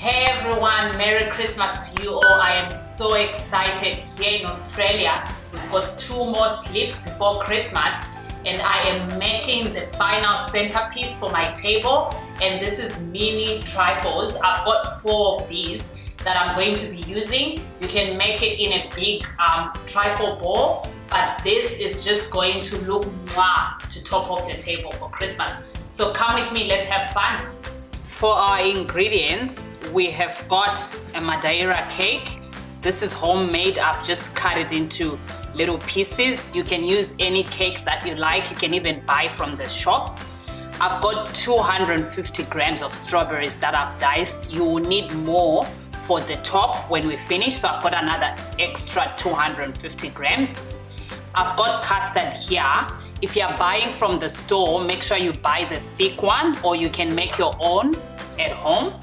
Hey everyone, Merry Christmas to you all. I am so excited. Here in Australia, we've got 2 more sleeps before Christmas and I am making the final centerpiece for my table, and this is mini trifles. I've got 4 of these that I'm going to be using. You can make it in a big trifle bowl, but this is just going to look mwah to top off your table for Christmas. So come with me, let's have fun. For our ingredients, we have got a Madeira cake. This is homemade. I've just cut it into little pieces. You can use any cake that you like. You can even buy from the shops. I've got 250 grams of strawberries that I've diced. You will need more for the top when we finish, so I've got another extra 250 grams. I've got custard here. If you're buying from the store, make sure you buy the thick one, or you can make your own at home.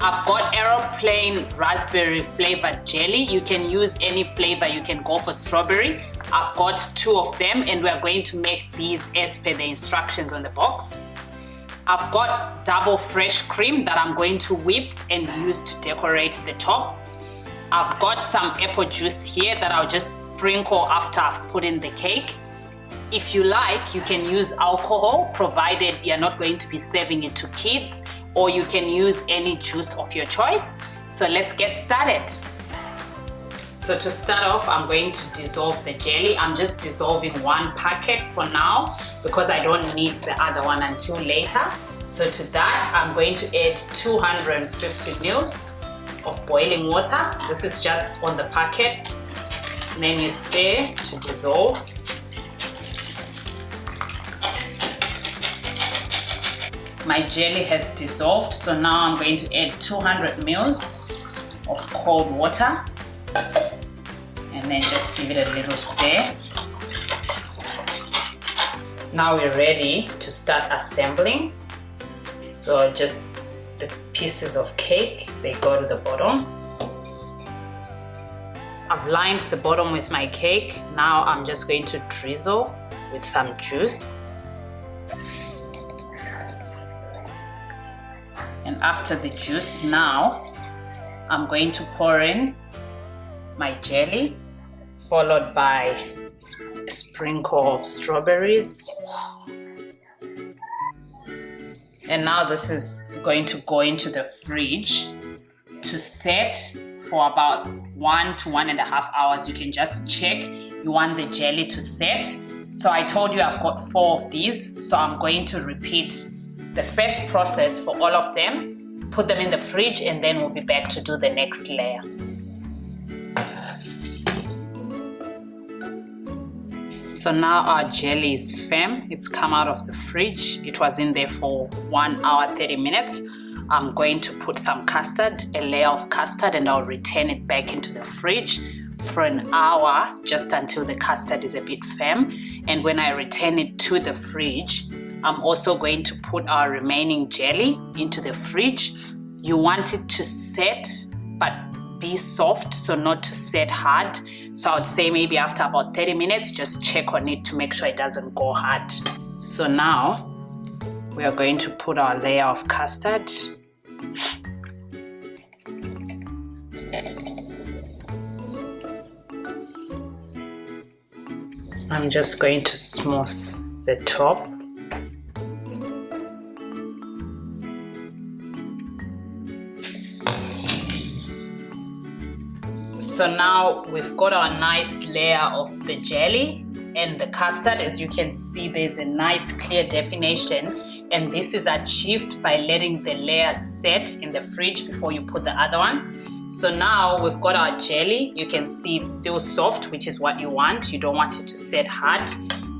I've got aeroplane raspberry flavored jelly. You can use any flavor. You can go for strawberry. I've got 2 of them, and we're going to make these as per the instructions on the box. I've got double fresh cream that I'm going to whip and use to decorate the top. I've got some apple juice here that I'll just sprinkle after I've put in the cake. If you like, you can use alcohol, provided you're not going to be serving it to kids, or you can use any juice of your choice. So let's get started. So to start off, I'm going to dissolve the jelly. I'm just dissolving 1 packet for now because I don't need the other one until later. So to that, I'm going to add 250 mils of boiling water. This is just on the packet. And then you stir to dissolve. My jelly has dissolved, so now I'm going to add 200 mils of cold water and then just give it a little stir. Now we're ready to start assembling. So just the pieces of cake, they go to the bottom. I've lined the bottom with my cake. Now I'm just going to drizzle with some juice. And after the juice, now I'm going to pour in my jelly, followed by a sprinkle of strawberries. And now this is going to go into the fridge to set for about 1 to 1.5 hours. You can just check you want the jelly to set. So I told you I've got 4 of these, so I'm going to repeat the first process for all of them, put them in the fridge, and then we'll be back to do the next layer. So now our jelly is firm. It's come out of the fridge. It was in there for 1 hour 30 minutes. I'm going to put some custard, a layer of custard, and I'll return it back into the fridge for an hour, just until the custard is a bit firm. And when I return it to the fridge, I'm also going to put our remaining jelly into the fridge. You want it to set, but be soft, so not to set hard. So I would say maybe after about 30 minutes, just check on it to make sure it doesn't go hard. So now we are going to put our layer of custard. I'm just going to smooth the top. So now we've got our nice layer of the jelly and the custard. As you can see, there's a nice clear definition, and this is achieved by letting the layers set in the fridge before you put the other one. So now we've got our jelly. You can see it's still soft, which is what you want. You don't want it to set hard.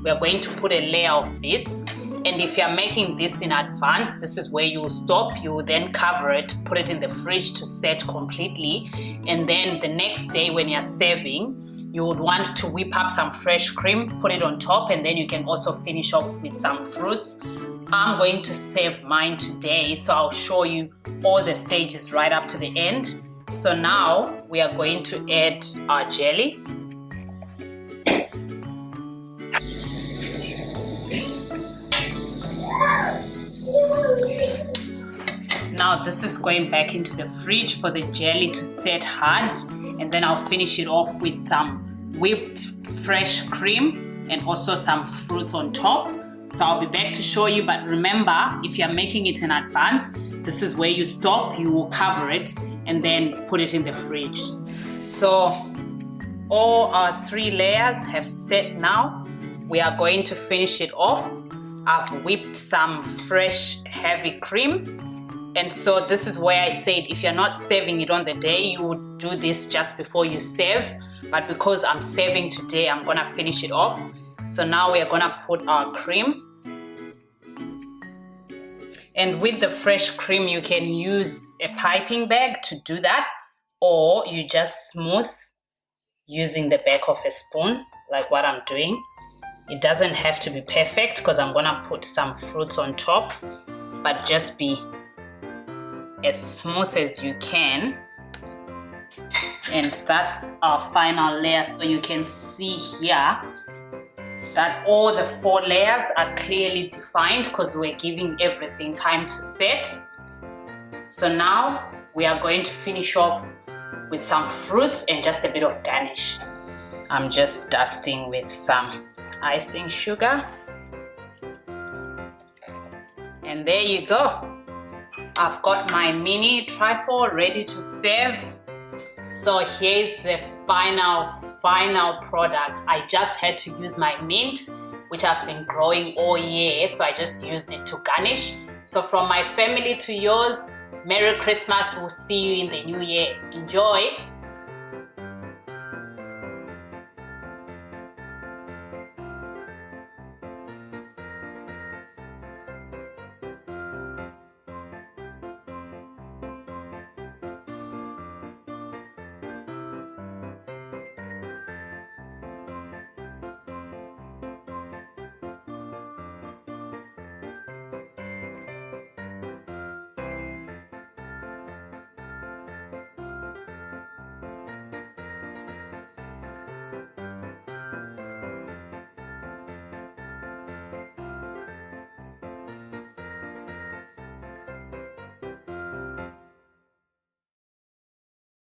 We are going to put a layer of this. And if you're making this in advance, this is where you stop. You will then cover it, put it in the fridge to set completely. And then the next day when you're serving, you would want to whip up some fresh cream, put it on top, and then you can also finish off with some fruits. I'm going to serve mine today, so I'll show you all the stages right up to the end. So now we are going to add our jelly. now this is going back into the fridge for the jelly to set hard, and then I'll finish it off with some whipped fresh cream and also some fruits on top. So I'll be back to show you, but remember, if you're making it in advance, this is where you stop. You will cover it and then put it in the fridge. So all our 3 layers have set now. We are going to finish it off. I've whipped some fresh heavy cream. And so this is where I said if you're not serving it on the day, you would do this just before you serve. But because I'm serving today, I'm gonna finish it off. So now we are gonna put our cream. And with the fresh cream, you can use a piping bag to do that, or you just smooth using the back of a spoon, like what I'm doing. It doesn't have to be perfect because I'm gonna put some fruits on top, but just be as smooth as you can. And that's our final layer. So you can see here that all the 4 layers are clearly defined because we're giving everything time to set. So now we are going to finish off with some fruits and just a bit of garnish. I'm just dusting with some icing sugar. And there you go. I've got my mini trifle ready to serve. So here's the final product. I just had to use my mint, which I've been growing all year, so I just used it to garnish. So from my family to yours, Merry Christmas. We'll see you in the new year. Enjoy.